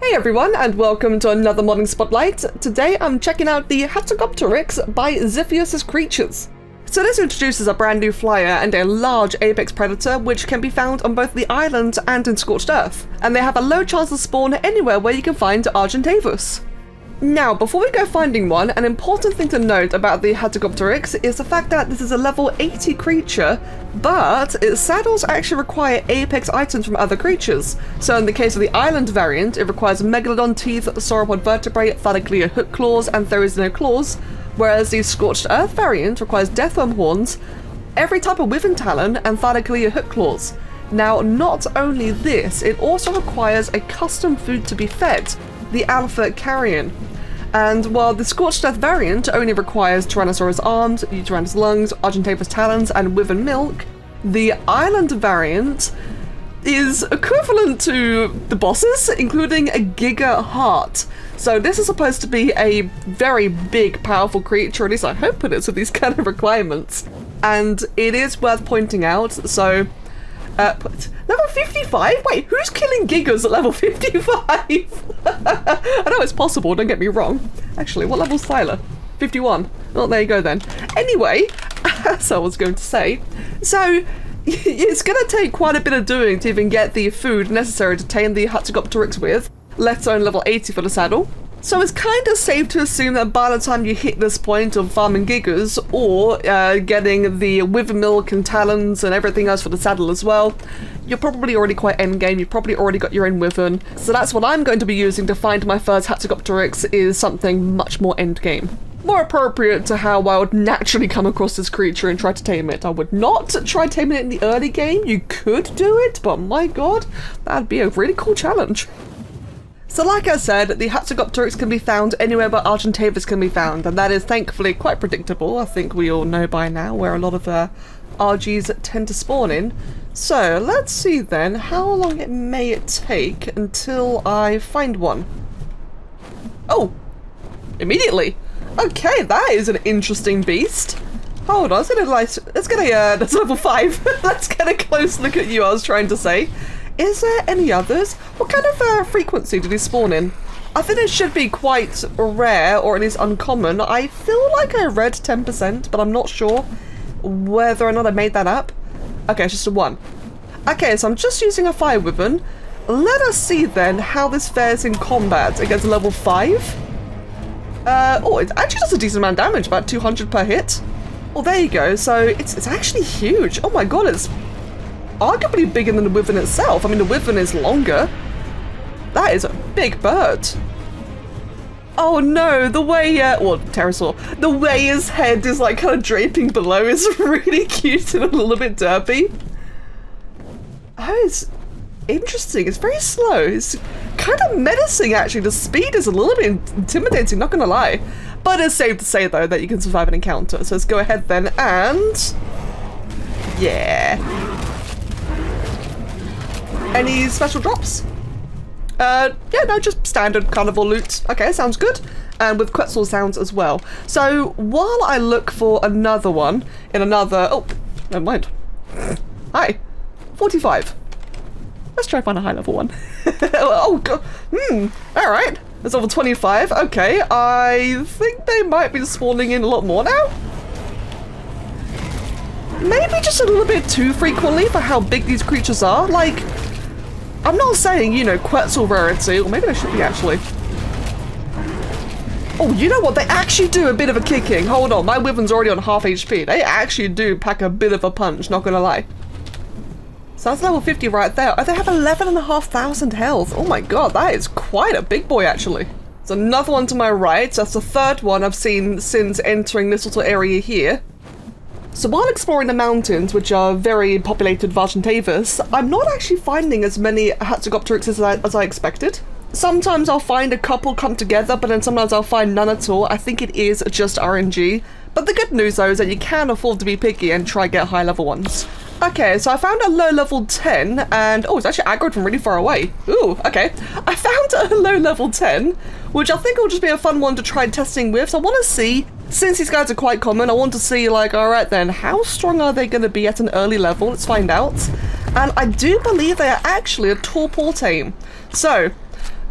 Hey everyone, and welcome to another Modding Spotlight. Today I'm checking out the Hatzegopteryx by Xyphias' creatures. So this introduces a brand new flyer and a large apex predator which can be found on both the island and in Scorched Earth, and they have a low chance to spawn anywhere where you can find Argentavus. Now, before we go finding one, an important thing to note about the Hatzegopteryx is the fact that this is a level 80 creature, but its saddles actually require apex items from other creatures. So in the case of the island variant, it requires megalodon teeth, sauropod vertebrae, thalaglia hook claws, and therizino claws, whereas the Scorched Earth variant requires deathworm horns, every type of wyvern talon, and thalaglia hook claws. Now, not only this, it also requires a custom food to be fed, the alpha carrion. And while the Scorched Earth variant only requires Tyrannosaurus arms, Tyrannus lungs, Argentavus talons, and wyvern milk, the island variant is equivalent to the bosses, including a giga heart. So this is supposed to be a very big, powerful creature, at least I hope it is with these kind of requirements. And it is worth pointing out, so level 55? Wait, who's killing gigas at level 55? I know it's possible, don't get me wrong. Actually, what level's Thyla? 51. Well, there you go then. Anyway, as I was going to say, so it's going to take quite a bit of doing to even get the food necessary to tame the Hatzegopteryx with, let alone level 80 for the saddle. So it's kind of safe to assume that by the time you hit this point of farming gigas, or getting the wyvern milk and talons and everything else for the saddle as well, you're probably already quite endgame, you've probably already got your own wyvern. So that's what I'm going to be using to find my first Hatzegopteryx, is something much more endgame. More appropriate to how I would naturally come across this creature and try to tame it. I would not try taming it in the early game. You could do it, but my god, that'd be a really cool challenge. So like I said, the Hatzegopteryx can be found anywhere but Argentavus can be found, and that is thankfully quite predictable. I think we all know by now where a lot of RGs tend to spawn in. So let's see then how long it may take until I find one. Oh, immediately. Okay, that is an interesting beast. Hold on, let's get a that's level 5. Let's get a close look at you, I was trying to say. Is there any others? What kind of frequency do they spawn in? I think it should be quite rare, or at least uncommon. I feel like I read 10%, but I'm not sure whether or not I made that up. Okay, it's just a 1. Okay, so I'm just using a fire wyvern. Let us see then how this fares in combat against level 5. Oh, it actually does a decent amount of damage, about 200 per hit. Well, there you go. So it's actually huge. Oh my god, it's arguably bigger than the wyvern itself. I mean, the wyvern is longer. That is a big bird. Oh no, the way, well, pterosaur, the way his head is like kind of draping below is really cute and a little bit derpy. Oh, it's interesting. It's very slow. It's kind of menacing, actually. The speed is a little bit intimidating, not gonna lie. But it's safe to say, though, that you can survive an encounter. So let's go ahead then and... yeah. Any special drops? Yeah, no, just standard carnivore loot. Okay, sounds good. And with Quetzal sounds as well. So while I look for another one in another... oh, never mind. Hi. 45. Let's try to find a high level one. Oh, god. Alright. That's level 25. Okay, I think they might be spawning in a lot more now. Maybe just a little bit too frequently for how big these creatures are. Like, I'm not saying, you know, Quetzal rarity, or maybe I should be actually. Oh, you know what? They actually do a bit of a kicking. Hold on, my wyvern's already on half HP. They actually do pack a bit of a punch, not gonna lie. So that's level 50 right there. Oh, they have 11,500 health. Oh my god, that is quite a big boy, actually. There's another one to my right. That's the third one I've seen since entering this little area here. So while exploring the mountains, which are very populated with Argentavus, I'm not actually finding as many Hatzegopteryxes as I expected. Sometimes I'll find a couple come together, but then sometimes I'll find none at all. I think it is just RNG. But the good news, though, is that you can afford to be picky and try get high level ones. Okay, so I found a low level 10, and oh, it's actually aggroed from really far away. Ooh, okay. I found a low level 10, which I think will just be a fun one to try testing with. So I want to see, since these guys are quite common, I want to see, like, all right then, how strong are they going to be at an early level? Let's find out. And I do believe they are actually a torpor tame. So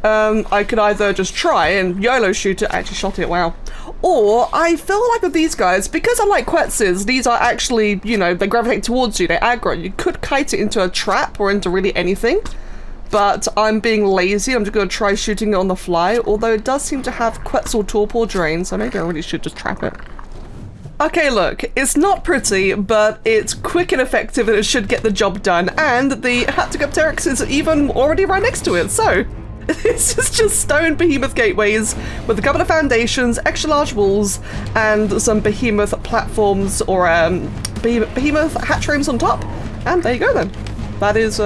I could either just try and YOLO shoot it, actually shot it, wow. Or I feel like with these guys, because unlike Quetzals, these are actually, you know, they gravitate towards you, they aggro. You could kite it into a trap or into really anything, but I'm being lazy. I'm just going to try shooting it on the fly, although it does seem to have Quetzal torpor drain, so maybe I really should just trap it. Okay, look, it's not pretty, but it's quick and effective and it should get the job done, and the Hatzegopteryx is even already right next to it, so this is just stone behemoth gateways with a couple of foundations, extra large walls, and some behemoth platforms or behemoth hatch rooms on top. And there you go then. That is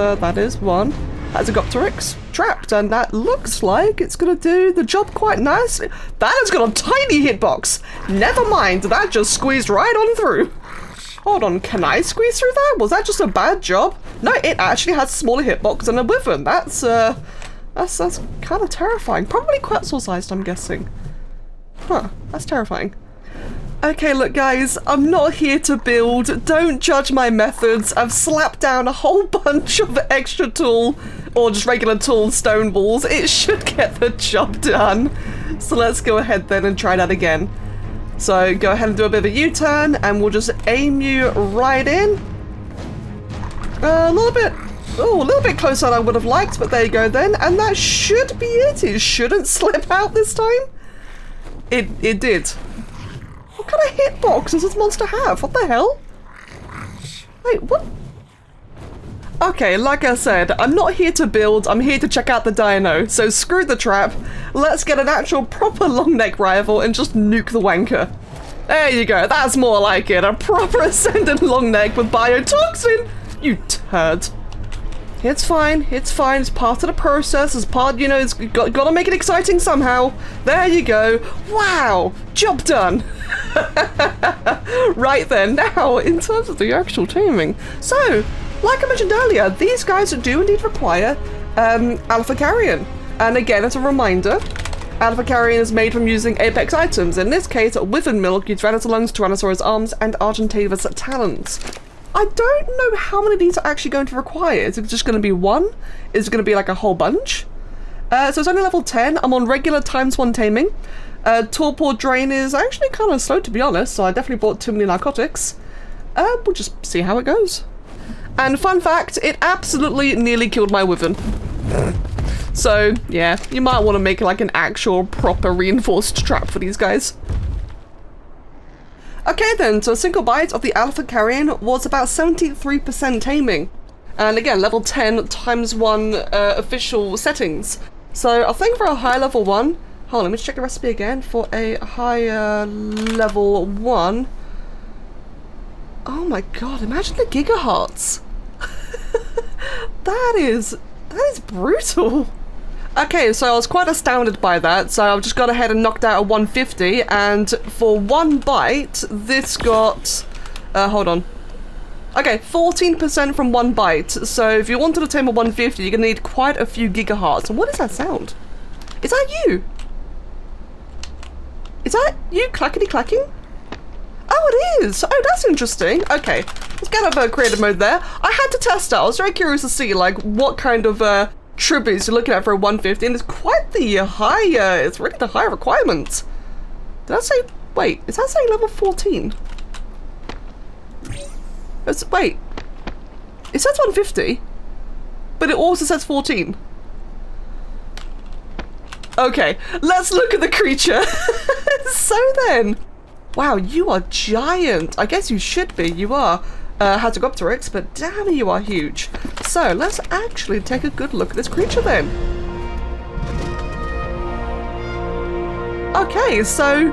one Hatzegopteryx trapped, and that looks like it's gonna do the job quite nicely. That has got a tiny hitbox. Never mind, that just squeezed right on through. Hold on, can I squeeze through that? Was that just a bad job? No, it actually has a smaller hitbox than a Wyvern. That's kind of terrifying. Probably Quetzal sized, I'm guessing. Huh, that's terrifying. Okay, look guys, I'm not here to build. Don't judge my methods. I've slapped down a whole bunch of extra tool, or just regular tool stone walls. It should get the job done. So let's go ahead then and try that again. So go ahead and do a bit of a U-turn, and we'll just aim you right in. A little bit closer than I would have liked, but there you go then. And that should be it. It shouldn't slip out this time. It did. What kind of hitbox does this monster have? What the hell? Wait, what? Okay, like I said, I'm not here to build, I'm here to check out the dino. So screw the trap. Let's get an actual proper long neck rival and just nuke the wanker. There you go, that's more like it. A proper ascendant long neck with biotoxin. You turd. It's fine, it's fine, it's part of the process, it's part, you know, it's gotta make it exciting somehow. There you go. Wow, job done. Right then, now, in terms of the actual taming. So, like I mentioned earlier, these guys do indeed require alpha carrion. And again, as a reminder, alpha carrion is made from using apex items. In this case, Wyvern milk, Tyrannosaurus lungs, Tyrannosaurus arms, and Argentavis talons. I don't know how many of these are actually going to require. Is it just going to be one? Is it going to be like a whole bunch? So it's only level 10. I'm on regular ×1 taming. Torpor drain is actually kind of slow, to be honest, so I definitely bought too many narcotics. We'll just see how it goes. And fun fact, it absolutely nearly killed my Wyvern. So yeah, you might want to make like an actual proper reinforced trap for these guys. Okay then, so a single bite of the alpha carrion was about 73% taming. And again, level 10 ×1 official settings. So I think for a high level 1, hold on, let me check the recipe again. For a higher level 1, oh my god, imagine the gigahertz. That is brutal. Okay, so I was quite astounded by that, so I've just gone ahead and knocked out a 150, and for one bite, this got, hold on. Okay, 14% from one bite, so if you wanted to tame a 150, you're gonna need quite a few gigahertz. And what does that sound? Is that you? Is that you clackety clacking? Oh, it is! Oh, that's interesting. Okay, let's get up creative mode there. I had to test out. I was very curious to see, like, what kind of, tributes you're looking at for a 150, and it's quite the high, it's really the high requirements. Did I say, wait, is that saying level 14? Wait, it says 150, but it also says 14. Okay, let's look at the creature. So then, wow, you are giant. I guess you should be, you are. Hatzegopteryx, but damn, you are huge. So let's actually take a good look at this creature then. Okay, so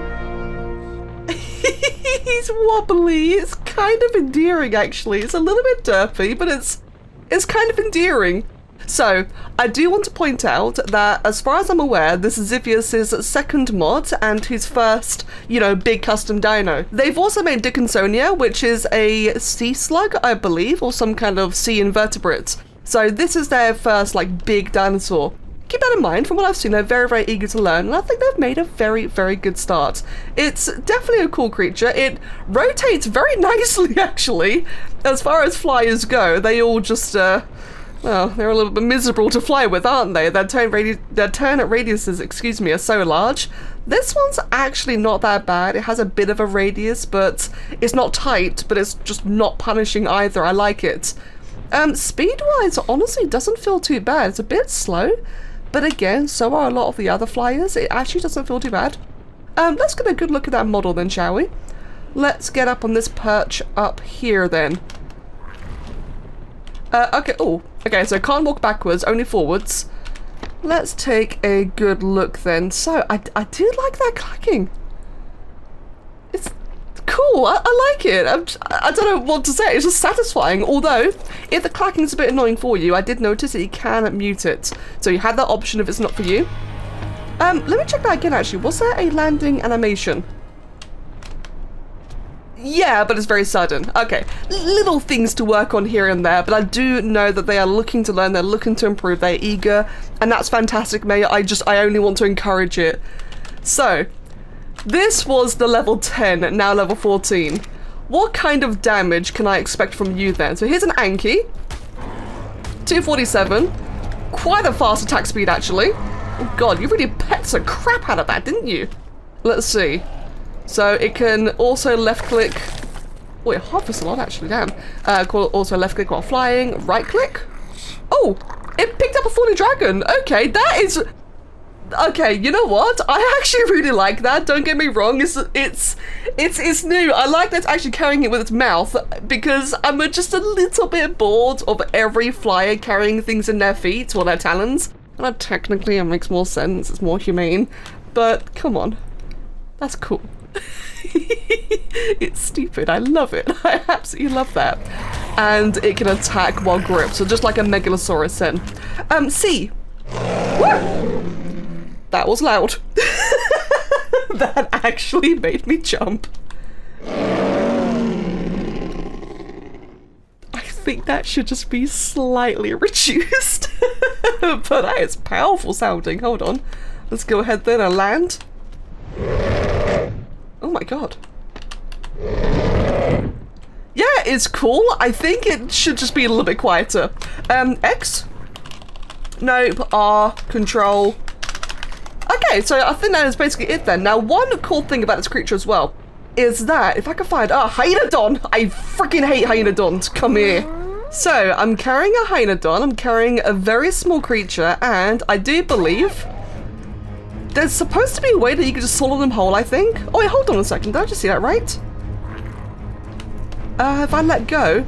he's wobbly. It's kind of endearing, actually. It's a little bit derpy, but it's kind of endearing. So, I do want to point out that, as far as I'm aware, this is Xyphias' second mod and his first, you know, big custom dino. They've also made Dickinsonia, which is a sea slug, I believe, or some kind of sea invertebrate. So this is their first, like, big dinosaur. Keep that in mind. From what I've seen, they're very, very eager to learn, and I think they've made a very, very good start. It's definitely a cool creature. It rotates very nicely, actually. As far as flyers go, they all just, Well, they're a little bit miserable to fly with, aren't they? Their turn radiuses, excuse me, are so large. This one's actually not that bad. It has a bit of a radius, but it's not tight, but it's just not punishing either. I like it. Speed-wise, honestly, doesn't feel too bad. It's a bit slow, but again, so are a lot of the other flyers. It actually doesn't feel too bad. Let's get a good look at that model then, shall we? Let's get up on this perch up here then. Okay, oh, okay, so can't walk backwards, only forwards. Let's take a good look then. So, I do like that clacking. It's cool, I like it. I don't know what to say, it's just satisfying. Although, if the clacking's a bit annoying for you, I did notice that you can mute it. So you had that option if it's not for you. Let me check that again actually. Was there a landing animation? Yeah, but it's very sudden. Okay, little things to work on here and there, but I do know that they are looking to learn, they're looking to improve, they're eager, and that's fantastic, May. I only want to encourage it. So, this was the level 10, now level 14. What kind of damage can I expect from you then? So here's an Anki. 247. Quite a fast attack speed, actually. Oh god, you really pecked the crap out of that, didn't you? Let's see. So it can also left click. Wait, half is a lot actually, damn. Also left click while flying, right click. Oh, it picked up a falling dragon. Okay, that is. Okay, you know what? I actually really like that. Don't get me wrong. It's new. I like that it's actually carrying it with its mouth because I'm just a little bit bored of every flyer carrying things in their feet or their talons. And technically, it makes more sense. It's more humane. But come on, that's cool. It's stupid. I love it. I absolutely love that. And it can attack while gripped, so just like a Megalosaurus then. C. Woo! That was loud. That actually made me jump. I think that should just be slightly reduced. But that is powerful sounding. Hold on. Let's go ahead then and land. Oh my god. Yeah, it's cool. I think it should just be a little bit quieter. X? Nope. R. Control. Okay, so I think that is basically it then. Now, one cool thing about this creature as well is that, if I can find... Hyenodon! I freaking hate Hyenodons. Come here. So, I'm carrying a Hyenodon. I'm carrying a very small creature, and I do believe... there's supposed to be a way that you can just swallow them whole, I think. Oh wait, hold on a second. Did I just see that right? If I let go...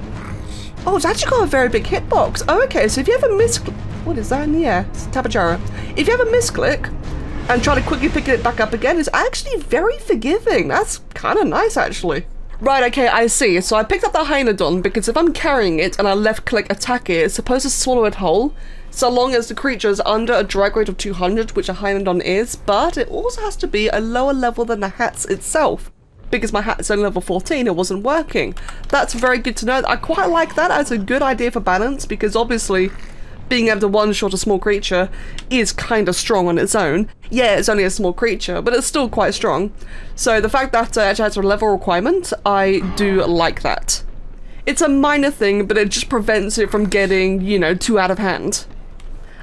oh, it's actually got a very big hitbox. Oh, okay, so if you have a misclick... what is that in the air? It's Tapajara. If you have a misclick and try to quickly pick it back up again, it's actually very forgiving. That's kind of nice, actually. Right, okay, I see. So I picked up the Hyenodon because if I'm carrying it and I left-click attack it, it's supposed to swallow it whole, so long as the creature is under a drag rate of 200, which a Hyenodon is, but it also has to be a lower level than the Hatz itself. Because my Hatz is only level 14, it wasn't working. That's very good to know. I quite like that as a good idea for balance, because obviously being able to one-shot a small creature is kind of strong on its own. Yeah, it's only a small creature, but it's still quite strong. So the fact that it actually has a level requirement, I do like that. It's a minor thing, but it just prevents it from getting, you know, too out of hand.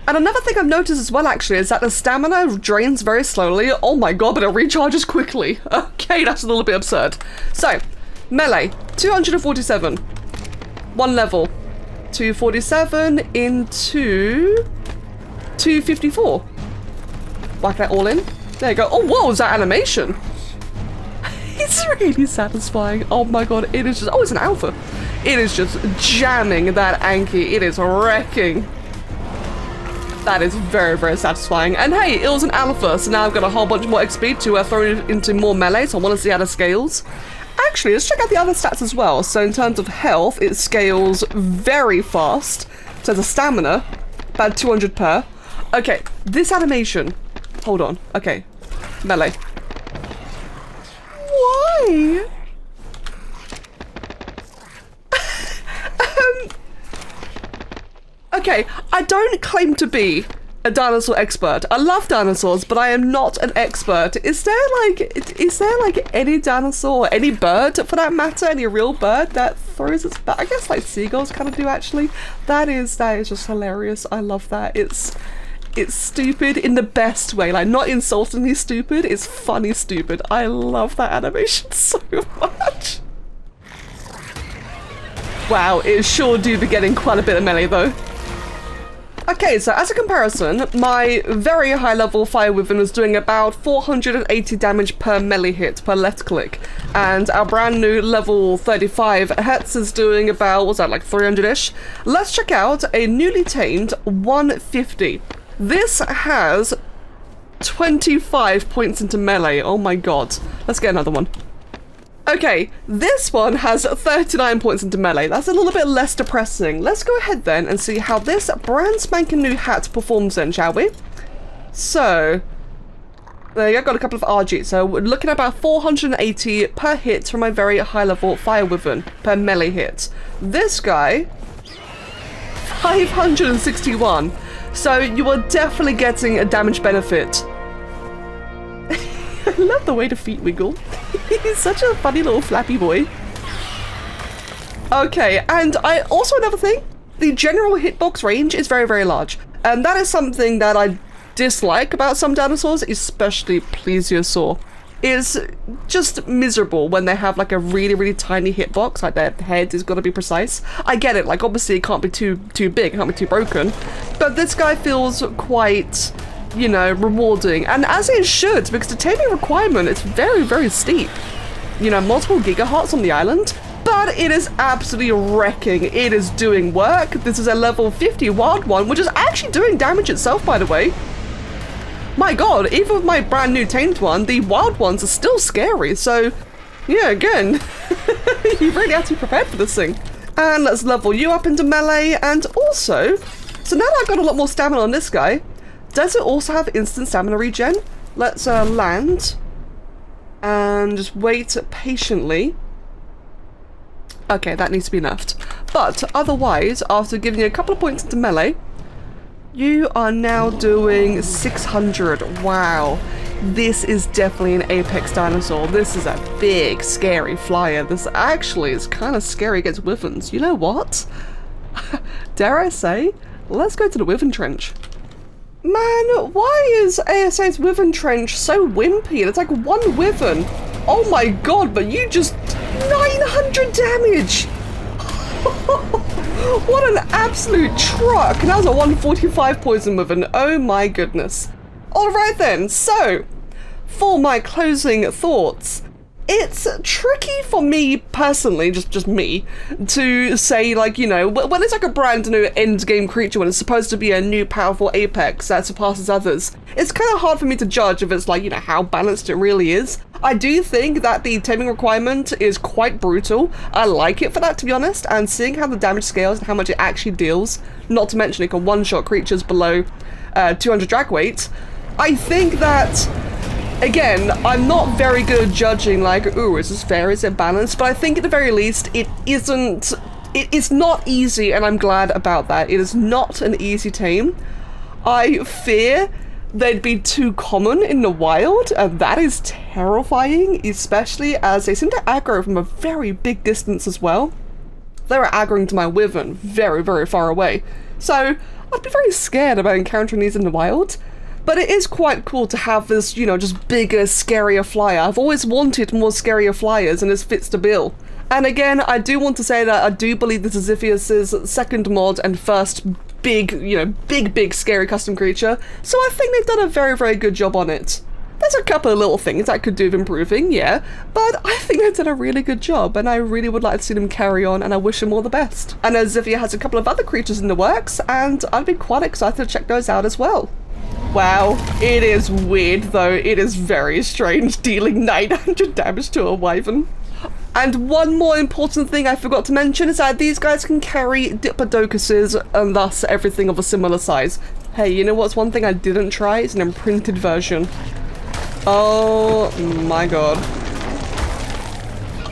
And another thing I've noticed as well, actually, is that the stamina drains very slowly. Oh my god, but it recharges quickly. Okay, that's a little bit absurd. So, melee, 247. One level. 247 into 254. Whack that all in. There you go. Oh, whoa, is that animation? It's really satisfying. Oh my god, it is just... oh, it's an alpha. It is just jamming that Anki. It is wrecking. That is very, very satisfying. And hey, it was an alpha, so now I've got a whole bunch more XP to throw it into more melee, so I want to see how it scales. Actually, let's check out the other stats as well. So in terms of health, it scales very fast. So the stamina, about 200 per. Okay, this animation. Hold on. Okay, melee. Why? Okay, I don't claim to be a dinosaur expert. I love dinosaurs, but I am not an expert. Is there like any dinosaur, any bird for that matter, any real bird that throws its back? I guess like seagulls kind of do actually. That is just hilarious. I love that. It's stupid in the best way, like not insultingly stupid, it's funny stupid. I love that animation so much. Wow, it sure do be getting quite a bit of melee though. Okay, so as a comparison, my very high level Fire Wyvern was doing about 480 damage per melee hit per left click, and our brand new level 35 Hatz is doing about, what's that, like 300-ish? Let's check out a newly tamed 150. This has 25 points into melee. Oh my god. Let's get another one. Okay, this one has 39 points into melee. That's a little bit less depressing. Let's go ahead then and see how this brand spanking new hat performs then, shall we? So, there you go, got a couple of RG. So we're looking at about 480 per hit from my very high level Fire Wyvern per melee hit. This guy, 561. So you are definitely getting a damage benefit. I love the way the feet wiggle. He's such a funny little flappy boy. Okay, and also another thing, the general hitbox range is very, very large. And that is something that I dislike about some dinosaurs, especially plesiosaur. Is just miserable when they have like a really, really tiny hitbox, like their head is got to be precise. I get it, like obviously it can't be too big, it can't be too broken, but this guy feels quite, you know, rewarding, and as it should, because the taming requirement is very, very steep. You know, multiple gigahertz on the island, but it is absolutely wrecking. It is doing work. This is a level 50 wild one, which is actually doing damage itself, by the way. My god, even with my brand new tamed one, the wild ones are still scary, so yeah, again, you really have to be prepared for this thing. And let's level you up into melee, and also, so now that I've got a lot more stamina on this guy, does it also have instant stamina regen? Let's land and just wait patiently. Okay, that needs to be nerfed. But otherwise, after giving you a couple of points into melee, you are now doing 600. Wow. This is definitely an apex dinosaur. This is a big, scary flyer. This actually is kind of scary against wyverns. You know what? Dare I say, let's go to the Wyvern Trench. Man, why is ASA's Wyvern Trench so wimpy? It's like one wyvern. Oh my god, but you just 900 damage! What an absolute truck! And that was a 145 poison wyvern. Oh my goodness. Alright then, so, for my closing thoughts, it's tricky for me personally, just me, to say, like, you know, when it's like a brand new endgame creature, when it's supposed to be a new powerful apex that surpasses others, it's kind of hard for me to judge if it's like, you know, how balanced it really is. I do think that the taming requirement is quite brutal. I like it for that, to be honest, and seeing how the damage scales and how much it actually deals, not to mention it can one-shot creatures below 200 drag weight, I think that, again, I'm not very good at judging, like, ooh, is this fair, is it balanced? But I think at the very least, it's not easy, and I'm glad about that. It is not an easy tame. I fear they'd be too common in the wild, and that is terrifying, especially as they seem to aggro from a very big distance as well. They were aggroing to my wyvern very, very far away. So I'd be very scared about encountering these in the wild. But it is quite cool to have this, you know, just bigger, scarier flyer. I've always wanted more scarier flyers, and this fits the bill. And again, I do want to say that I do believe this is Xyphias' second mod and first big, you know, big scary custom creature. So I think they've done a very, very good job on it. There's a couple of little things I could do with improving, yeah, but I think they've done a really good job, and I really would like to see them carry on, and I wish them all the best. I know Xyphias has a couple of other creatures in the works, and I'd be quite excited to check those out as well. Wow, it is weird though, it is very strange dealing 900 damage to a wyvern. And one more important thing I forgot to mention is that these guys can carry diplodocuses and thus everything of a similar size. Hey, you know what's one thing I didn't try? It's an imprinted version. Oh my god.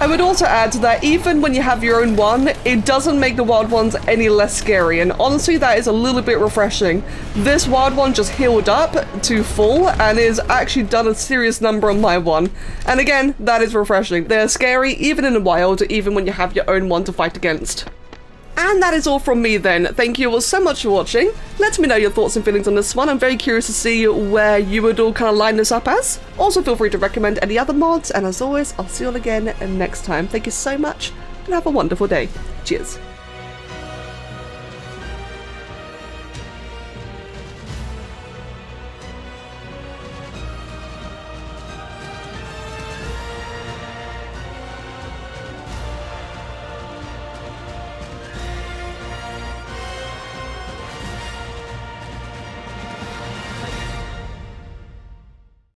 I would also add that even when you have your own one, it doesn't make the wild ones any less scary, and honestly that is a little bit refreshing. This wild one just healed up to full and is actually done a serious number on my one. And again, that is refreshing. They're scary even in the wild, even when you have your own one to fight against. And that is all from me then. Thank you all so much for watching. Let me know your thoughts and feelings on this one. I'm very curious to see where you would all kind of line this up as. Also feel free to recommend any other mods, and as always, I'll see you all again next time. Thank you so much, and have a wonderful day. Cheers.